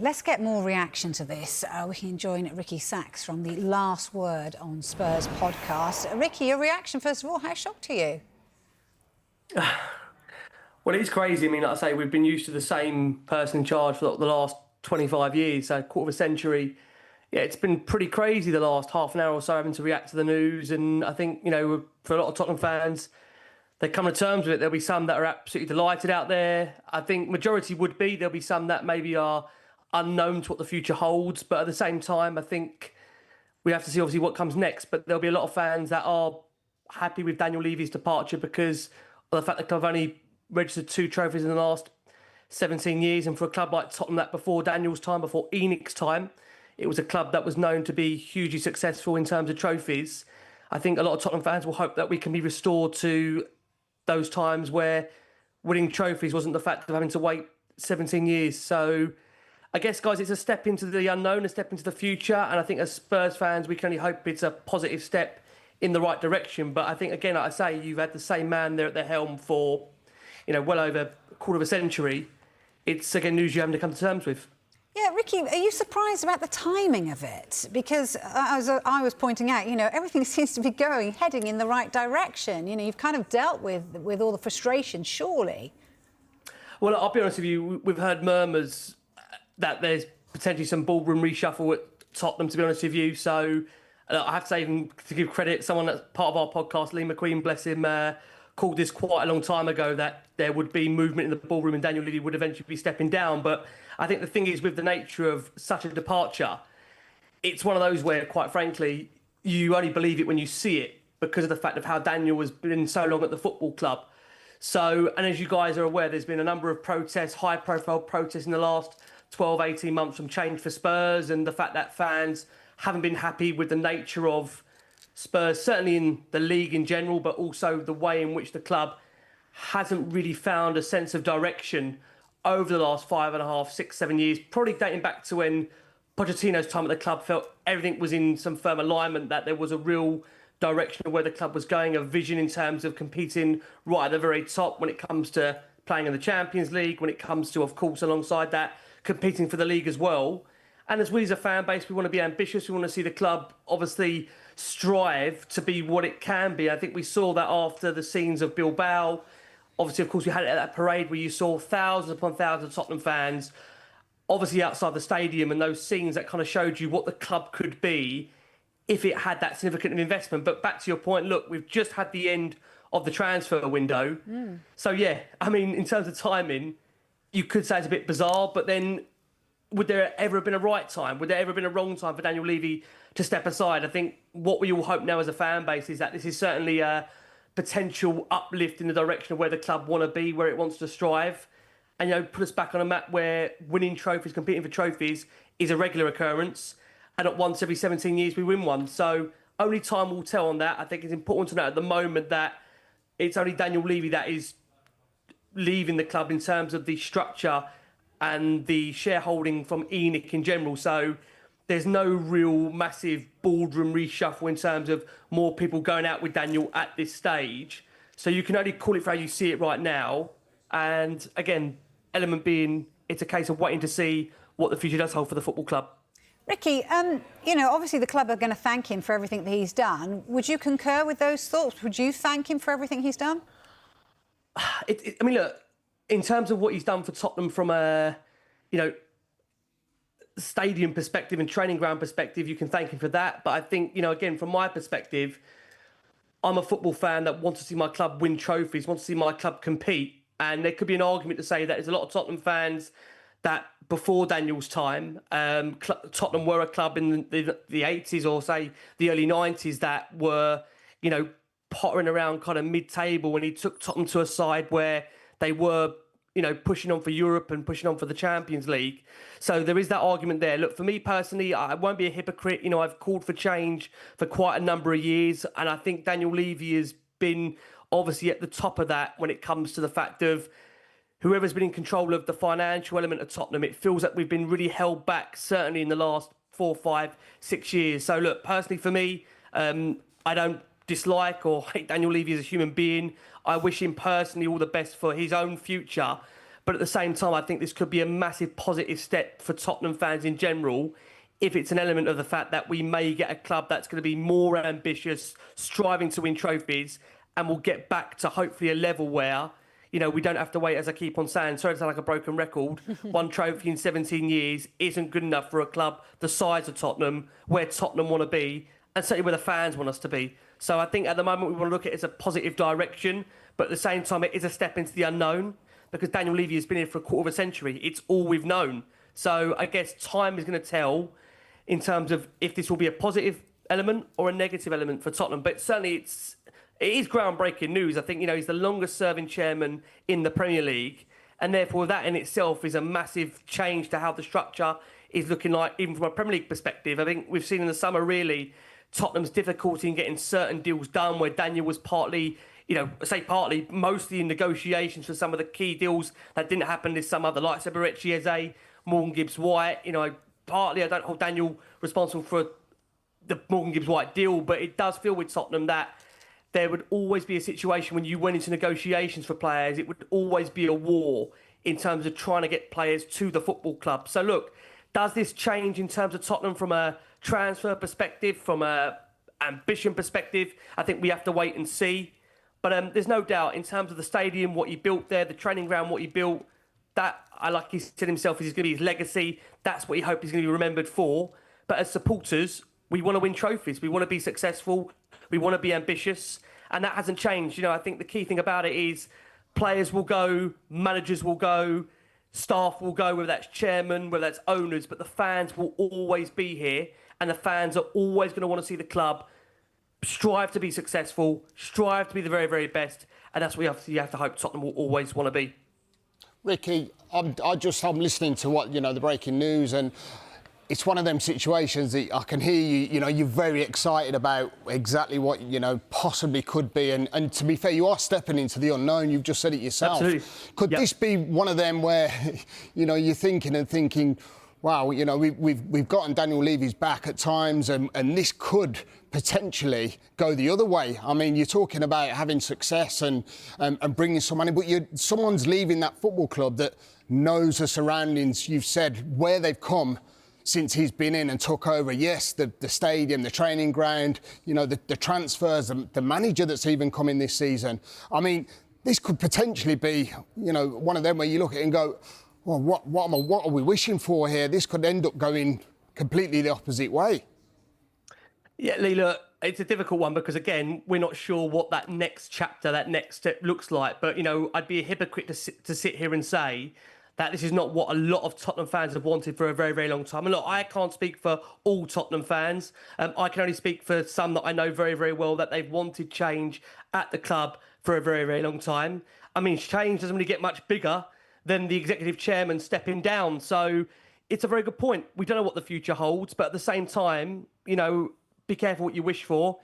let's get more reaction to this. We can join Ricky Sachs from the Last Word on Spurs podcast. Ricky, your reaction, first of all, how shocked are you? Well, it's crazy. I mean, like I say, we've been used to the same person in charge for the last 25 years, so quarter of a century. Yeah, it's been pretty crazy the last half an hour or so having to react to the news. And I think, for a lot of Tottenham fans, they come to terms with it. There'll be some that are absolutely delighted out there. I think majority would be. There'll be some that maybe are unknown to what the future holds. But at the same time, I think we have to see obviously what comes next. But there'll be a lot of fans that are happy with Daniel Levy's departure because of the fact that the club only registered 2 trophies in the last 17 years. And for a club like Tottenham, that before Daniel's time, before ENIC's time, it was a club that was known to be hugely successful in terms of trophies. I think a lot of Tottenham fans will hope that we can be restored to those times where winning trophies wasn't the fact of having to wait 17 years. So I guess, guys, it's a step into the unknown, a step into the future. And I think as Spurs fans, we can only hope it's a positive step in the right direction. But I think, again, like I say, you've had the same man there at the helm for, well over a quarter of a century. It's, again, news you're having to come to terms with. Yeah, Ricky, are you surprised about the timing of it? Because as I was pointing out, everything seems to be heading in the right direction. You've kind of dealt with all the frustration, surely. Well, I'll be honest with you, we've heard murmurs that there's potentially some ballroom reshuffle at Tottenham, to be honest with you. So I have to say, even to give credit, someone that's part of our podcast, Lee McQueen, bless him, called this quite a long time ago that there would be movement in the ballroom and Daniel Levy would eventually be stepping down. But I think the thing is, with the nature of such a departure, it's one of those where, quite frankly, you only believe it when you see it because of the fact of how Daniel has been so long at the football club. So, and as you guys are aware, there's been a number of protests, high-profile protests in the last 12, 18 months from Change for Spurs, and the fact that fans haven't been happy with the nature of Spurs, certainly in the league in general, but also the way in which the club hasn't really found a sense of direction over the last 5.5, 6, 7 years, probably dating back to when Pochettino's time at the club felt everything was in some firm alignment, that there was a real direction of where the club was going, a vision in terms of competing right at the very top when it comes to playing in the Champions League, when it comes to, of course, alongside that, competing for the league as well. And as we as a fan base, we want to be ambitious. We want to see the club obviously strive to be what it can be. I think we saw that after the scenes of Bilbao. Obviously, of course, we had it at that parade where you saw thousands upon thousands of Tottenham fans, obviously outside the stadium, and those scenes that kind of showed you what the club could be if it had that significant investment. But back to your point, look, we've just had the end of the transfer window. So, yeah, I mean, in terms of timing, you could say it's a bit bizarre, but then would there ever have been a right time? Would there ever have been a wrong time for Daniel Levy to step aside? I think what we all hope now as a fan base is that this is certainly a potential uplift in the direction of where the club want to be, where it wants to strive, and put us back on a map where winning trophies, competing for trophies is a regular occurrence, and not once every 17 years we win one. So only time will tell on that. I think it's important to note at the moment that it's only Daniel Levy that is leaving the club in terms of the structure and the shareholding from ENIC in general. So there's no real massive boardroom reshuffle in terms of more people going out with Daniel at this stage. So you can only call it for how you see it right now. And again, element being, it's a case of waiting to see what the future does hold for the football club. Ricky, obviously the club are going to thank him for everything that he's done. Would you concur with those thoughts? Would you thank him for everything he's done? I mean, look, in terms of what he's done for Tottenham from a, stadium perspective and training ground perspective, you can thank him for that. But I think, again, from my perspective, I'm a football fan that wants to see my club win trophies, wants to see my club compete. And there could be an argument to say that there's a lot of Tottenham fans that before Daniel's time, Tottenham were a club in the 80s or say the early 90s that were, pottering around kind of mid-table when he took Tottenham to a side where they were, pushing on for Europe and pushing on for the Champions League. So there is that argument there. Look, for me personally, I won't be a hypocrite. I've called for change for quite a number of years. And I think Daniel Levy has been obviously at the top of that when it comes to the fact of whoever's been in control of the financial element of Tottenham. It feels like we've been really held back, certainly in the last 4, 5, 6 years. So look, personally for me, I don't dislike or hate Daniel Levy as a human being. I wish him personally all the best for his own future. But at the same time, I think this could be a massive positive step for Tottenham fans in general, if it's an element of the fact that we may get a club that's going to be more ambitious, striving to win trophies, and we'll get back to hopefully a level where, we don't have to wait, as I keep on saying, sorry to sound like a broken record, one trophy in 17 years isn't good enough for a club the size of Tottenham, where Tottenham want to be, and certainly where the fans want us to be. So I think at the moment we want to look at it as a positive direction, but at the same time it is a step into the unknown, because Daniel Levy has been here for a quarter of a century. It's all we've known. So I guess time is going to tell in terms of if this will be a positive element or a negative element for Tottenham. But certainly it is groundbreaking news. I think, he's the longest serving chairman in the Premier League. And therefore that in itself is a massive change to how the structure is looking like, even from a Premier League perspective. I think we've seen in the summer, really, Tottenham's difficulty in getting certain deals done, where Daniel was mostly in negotiations for some of the key deals that didn't happen this summer, the likes of Barretti Eze, Morgan Gibbs-White. Partly I don't hold Daniel responsible for the Morgan Gibbs-White deal, but it does feel with Tottenham that there would always be a situation when you went into negotiations for players, it would always be a war in terms of trying to get players to the football club. So look, does this change in terms of Tottenham from a transfer perspective, from a ambition perspective? I think we have to wait and see. But there's no doubt in terms of the stadium, what he built there, the training ground, what he built, that, like he said himself, is going to be his legacy. That's what he hopes he's going to be remembered for. But as supporters, we want to win trophies. We want to be successful. We want to be ambitious. And that hasn't changed. I think the key thing about it is players will go, managers will go, staff will go, whether that's chairman, whether that's owners, but the fans will always be here. And the fans are always going to want to see the club strive to be successful, strive to be the very, very best. And that's what you have to hope Tottenham will always want to be. Ricky, I'm listening to what, the breaking news, and it's one of them situations that I can hear you, you're very excited about exactly what, possibly could be. And to be fair, you are stepping into the unknown. You've just said it yourself. Absolutely. Could this be one of them where, you're thinking, wow, we've gotten Daniel Levy's back at times, and this could potentially go the other way. I mean, you're talking about having success and bringing some money, but someone's leaving that football club that knows the surroundings. You've said where they've come since he's been in and took over. Yes, the stadium, the training ground, the transfers, the manager that's even come in this season. I mean, this could potentially be, one of them where you look at it and go, well, what are we wishing for here? This could end up going completely the opposite way. Yeah, Lee, look, it's a difficult one because, again, we're not sure what that next chapter, that next step looks like. But, I'd be a hypocrite to sit here and say that this is not what a lot of Tottenham fans have wanted for a very, very long time. And look, I can't speak for all Tottenham fans. I can only speak for some that I know very, very well, that they've wanted change at the club for a very, very long time. I mean, change doesn't really get much bigger than the executive chairman stepping down. So it's a very good point. We don't know what the future holds, but at the same time, be careful what you wish for.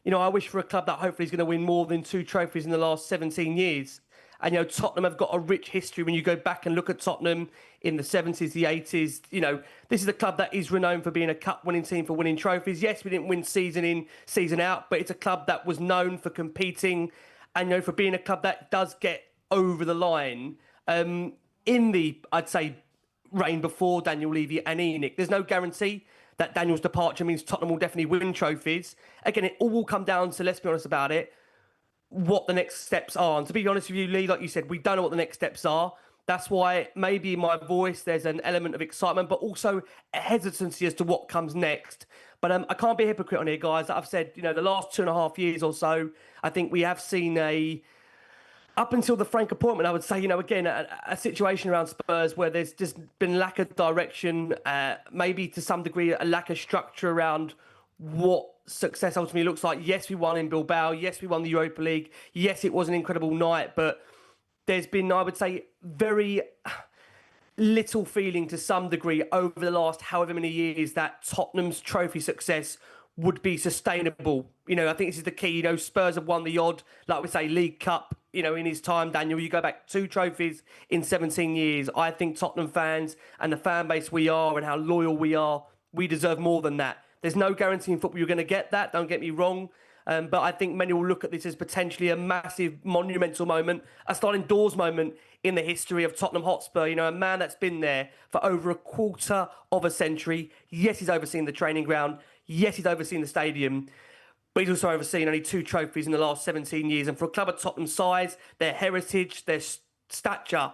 I wish for a club that hopefully is going to win more than 2 trophies in the last 17 years. And, Tottenham have got a rich history. When you go back and look at Tottenham in the 70s, the 80s, this is a club that is renowned for being a cup-winning team, for winning trophies. Yes, we didn't win season in, season out, but it's a club that was known for competing and, for being a club that does get over the line. In the, I'd say, reign before Daniel Levy and Enoch, there's no guarantee that Daniel's departure means Tottenham will definitely win trophies. Again, it all will come down to, let's be honest about it, what the next steps are. And to be honest with you, Lee, like you said, we don't know what the next steps are. That's why maybe in my voice there's an element of excitement, but also a hesitancy as to what comes next. But I can't be a hypocrite on here, guys. I've said, the last 2.5 years or so, I think we have seen up until the Frank appointment, I would say, again, a situation around Spurs where there's just been lack of direction, maybe to some degree a lack of structure around what success ultimately looks like. Yes, we won in Bilbao. Yes, we won the Europa League. Yes, it was an incredible night, but there's been, I would say, very little feeling to some degree over the last however many years that Tottenham's trophy success would be sustainable. I think this is the key. Spurs have won the odd, like we say, League Cup, in his time, Daniel. You go back 2 trophies in 17 years. I think Tottenham fans and the fan base we are and how loyal we are, we deserve more than that. There's no guarantee in football you're going to get that. Don't get me wrong. But I think many will look at this as potentially a massive monumental moment, a sliding doors moment in the history of Tottenham Hotspur. You know, a man that's been there for over a quarter of a century. Yes, he's overseen the training ground. Yes, he's overseen the stadium. But he's also overseen only 2 trophies in the last 17 years. And for a club of Tottenham's size, their heritage, their stature,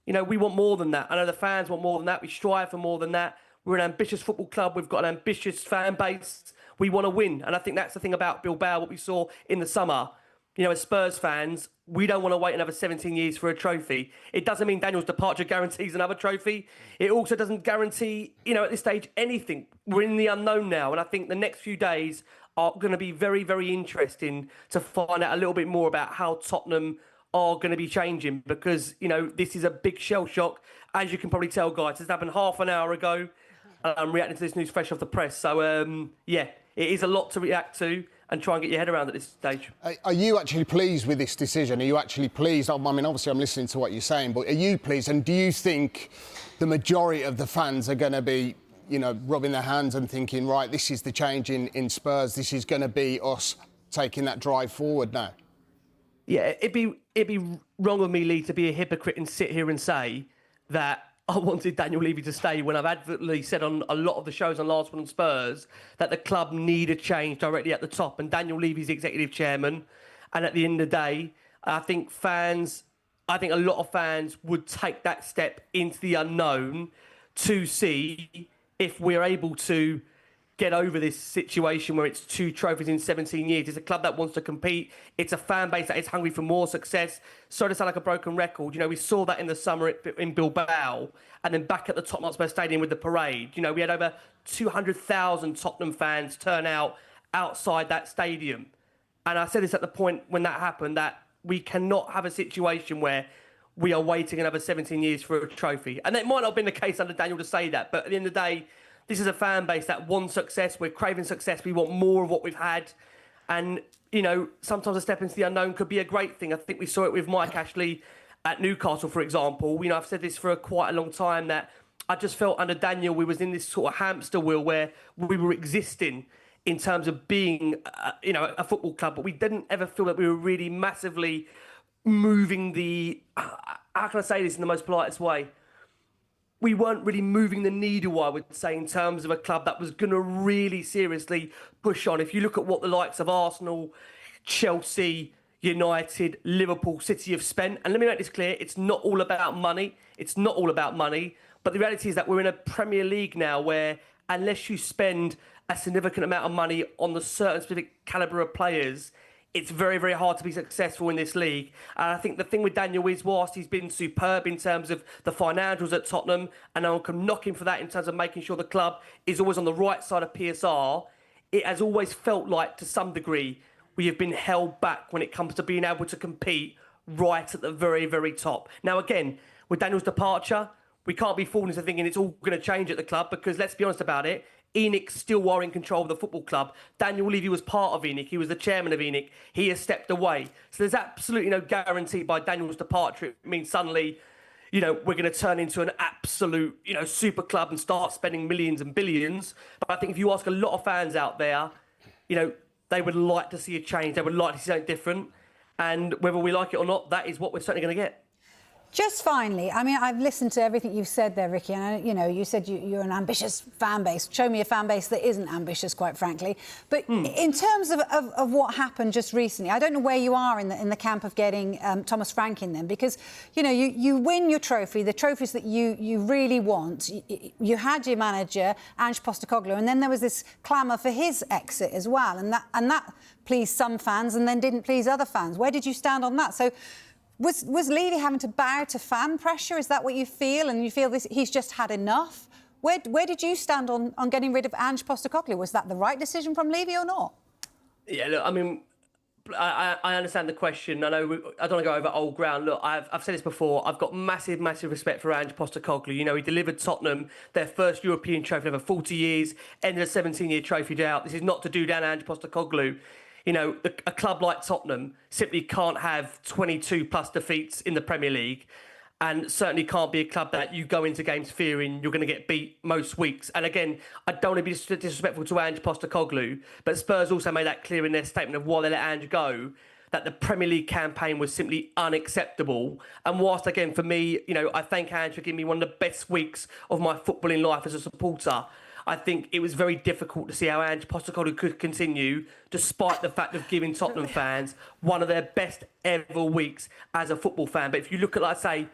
you know, we want more than that. I know the fans want more than that. We strive for more than that. We're an ambitious football club. We've got an ambitious fan base. We want to win. And I think that's the thing about Bilbao, what we saw in the summer. You know, as Spurs fans, we don't want to wait another 17 years for a trophy. It doesn't mean Daniel's departure guarantees another trophy. It also doesn't guarantee, you know, at this stage, anything. We're in the unknown now. And I think the next few days are going to be very, very interesting to find out a little bit more about how Tottenham are going to be changing, because, you know, this is a big shell shock. As you can probably tell, guys, this happened half an hour ago. I'm reacting to this news fresh off the press. So, yeah, it is a lot to react to and try and get your head around at this stage. Are you actually pleased with this decision? Are you actually pleased? I mean, obviously, I'm listening to what you're saying, but are you pleased? And do you think the majority of the fans are going to be, you know, rubbing their hands and thinking, right, this is the change in Spurs. This is going to be us taking that drive forward now? Yeah, it'd be wrong of me, Lee, to be a hypocrite and sit here and say that I wanted Daniel Levy to stay when I've advertently said on a lot of the shows on Last One on Spurs that the club need a change directly at the top. And Daniel Levy's the executive chairman. And at the end of the day, I think a lot of fans would take that step into the unknown to see if we're able to get over this situation where it's 2 trophies in 17 years. It's a club that wants to compete. It's a fan base that is hungry for more success. Sorry to sound like a broken record. You know, we saw that in the summer in Bilbao, and then back at the Tottenham Hotspur Stadium with the parade. You know, we had over 200,000 Tottenham fans turn out outside that stadium. And I said this at the point when that happened, that we cannot have a situation where we are waiting another 17 years for a trophy. And it might not have been the case under Daniel to say that, but at the end of the day, this is a fan base that wants success. We're craving success. We want more of what we've had. And, you know, sometimes a step into the unknown could be a great thing. I think we saw it with Mike Ashley at Newcastle, for example. You know, I've said this for quite a long time, that I just felt under Daniel we was in this sort of hamster wheel where we were existing in terms of being, you know, a football club, but we didn't ever feel that we were really massively moving the... How can I say this in the most politest way? We weren't really moving the needle, I would say, in terms of a club that was going to really seriously push on. If you look at what the likes of Arsenal, Chelsea, United, Liverpool, City have spent, and let me make this clear, it's not all about money. It's not all about money. But the reality is that we're in a Premier League now where unless you spend a significant amount of money on the certain specific calibre of players, it's very, very hard to be successful in this league. And I think the thing with Daniel is, whilst he's been superb in terms of the financials at Tottenham, and I can knock him for that in terms of making sure the club is always on the right side of PSR, it has always felt like, to some degree, we have been held back when it comes to being able to compete right at the very, very top. Now, again, with Daniel's departure, we can't be fooled into thinking it's all going to change at the club, because let's be honest about it, ENIC still are in control of the football club. Daniel Levy was part of ENIC. He was the chairman of ENIC. He has stepped away. So there's absolutely no guarantee by Daniel's departure it means suddenly, you know, we're going to turn into an absolute, you know, super club and start spending millions and billions. But I think if you ask a lot of fans out there, you know, they would like to see a change. They would like to see something different. And whether we like it or not, that is what we're certainly going to get. Just finally, I mean, I've listened to everything you've said there, Ricky, and, you know, you said you're an ambitious fan base. Show me a fan base that isn't ambitious, quite frankly. But in terms of what happened just recently, I don't know where you are in the camp of getting Thomas Frank in then, because, you know, you win your trophy, the trophies that you really want. You had your manager, Ange Postecoglou, and then there was this clamour for his exit as well, and that pleased some fans and then didn't please other fans. Where did you stand on that? So Was Levy having to bow to fan pressure? Is that what you feel? And you feel he's just had enough? Where did you stand on getting rid of Ange Postecoglou? Was that the right decision from Levy or not? Yeah, look, I mean, I understand the question. I know I don't want to go over old ground. Look, I've said this before. I've got massive, massive respect for Ange Postecoglou. You know, he delivered Tottenham their first European trophy in over 40 years, ended a 17-year trophy drought. This is not to do down Ange Postecoglou. You know, a club like Tottenham simply can't have 22 plus defeats in the Premier League. and certainly can't be a club that you go into games fearing you're going to get beat most weeks. And again, I don't want to be disrespectful to Ange Postecoglou, but Spurs also made that clear in their statement of why they let Ange go, that the Premier League campaign was simply unacceptable. And whilst, again, for me, I thank Ange for giving me one of the best weeks of my footballing life as a supporter, I think it was very difficult to see how Ange Postecoglou could continue, despite the fact of giving Tottenham fans one of their best ever weeks as a football fan. But if you look at, like I say,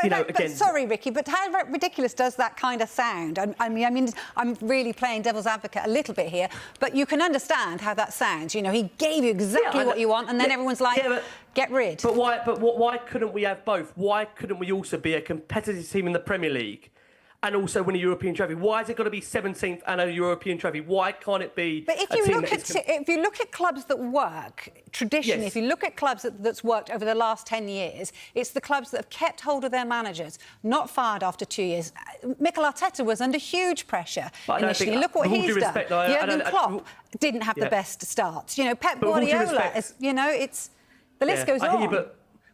but sorry, Ricky, but how ridiculous does that kind of sound? I mean, I'm really playing devil's advocate a little bit here, but you can understand how that sounds. He gave you exactly what you want, and then everyone's like, get rid. But why couldn't we have both? Why couldn't we also be a competitive team in the Premier League and also win a European trophy? Why has it got to be 17th and a European trophy? Why can't it be? But if you look at clubs that work traditionally, Yes. if you look at clubs that's worked over the last 10 years, it's the clubs that have kept hold of their managers, not fired after 2 years. Mikel Arteta was under huge pressure initially. Look what he's done. Jurgen Klopp didn't have the best starts. Pep Guardiola, the list goes on.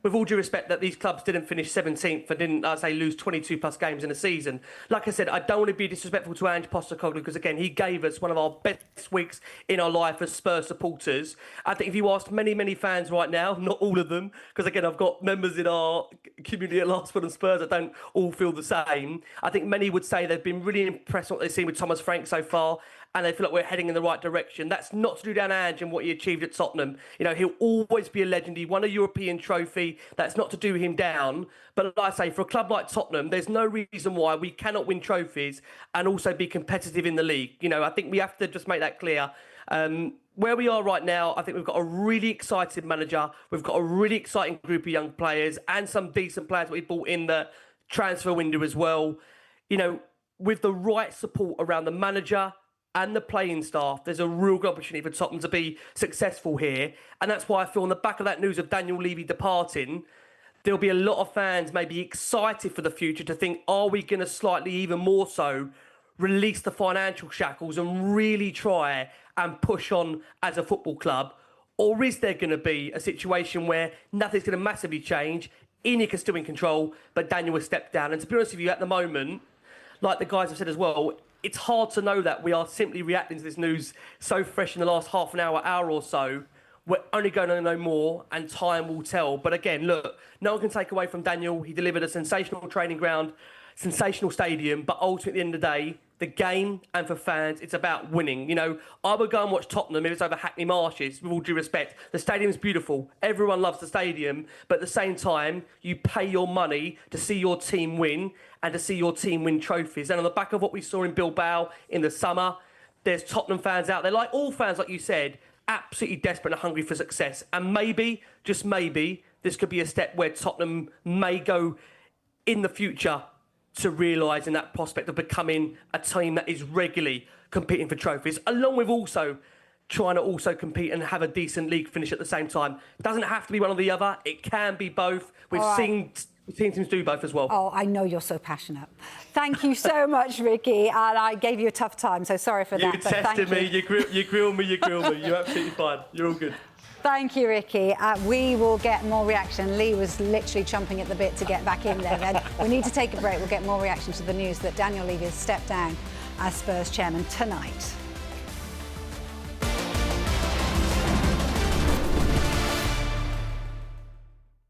With all due respect, that these clubs didn't finish 17th and didn't, lose 22 plus games in a season. Like I said, I don't want to be disrespectful to Ange Postecoglou because, again, he gave us one of our best weeks in our life as Spurs supporters. I think if you ask many, many fans right now, not all of them, because, again, I've got members in our community at Last Word and Spurs that don't all feel the same. I think many would say they've been really impressed with what they've seen with Thomas Frank so far, and they feel like we're heading in the right direction. That's not to do down Ange and what he achieved at Tottenham. He'll always be a legend. He won a European trophy. That's not to do him down. But like I say, for a club like Tottenham, there's no reason why we cannot win trophies and also be competitive in the league. I think we have to just make that clear. Where we are right now, I think we've got a really excited manager. We've got a really exciting group of young players and some decent players that we bought in the transfer window as well. With the right support around the manager and the playing staff, there's a real good opportunity for Tottenham to be successful here. And that's why I feel on the back of that news of Daniel Levy departing, there'll be a lot of fans maybe excited for the future to think, are we going to slightly even more so release the financial shackles and really try and push on as a football club? Or is there going to be a situation where nothing's going to massively change, ENIC is still in control, but Daniel has stepped down? And to be honest with you, at the moment, like the guys have said as well, it's hard to know that. We are simply reacting to this news so fresh in the last half an hour or so. We're only going to know more, and time will tell. But again, look, no one can take away from Daniel. He delivered a sensational training ground, sensational stadium, but ultimately at the end of the day, the game and for fans, it's about winning. I would go and watch Tottenham if it's over Hackney Marshes, with all due respect. The stadium's beautiful. Everyone loves the stadium. But at the same time, you pay your money to see your team win and to see your team win trophies. And on the back of what we saw in Bilbao in the summer, there's Tottenham fans out there, like all fans, like you said, absolutely desperate and hungry for success. And maybe, just maybe, this could be a step where Tottenham may go in the future to realising that prospect of becoming a team that is regularly competing for trophies, along with also trying to also compete and have a decent league finish at the same time. It doesn't have to be one or the other. It can be both. We've seen teams do both as well. Oh, I know you're so passionate. Thank you so much, Ricky. And I gave you a tough time, so sorry for that. You tested me. You grilled me. You're absolutely fine. You're all good. Thank you, Ricky. We will get more reaction. Lee was literally chomping at the bit to get back in there. Then we need to take a break. We'll get more reaction to the news that Daniel Levy has stepped down as Spurs chairman tonight.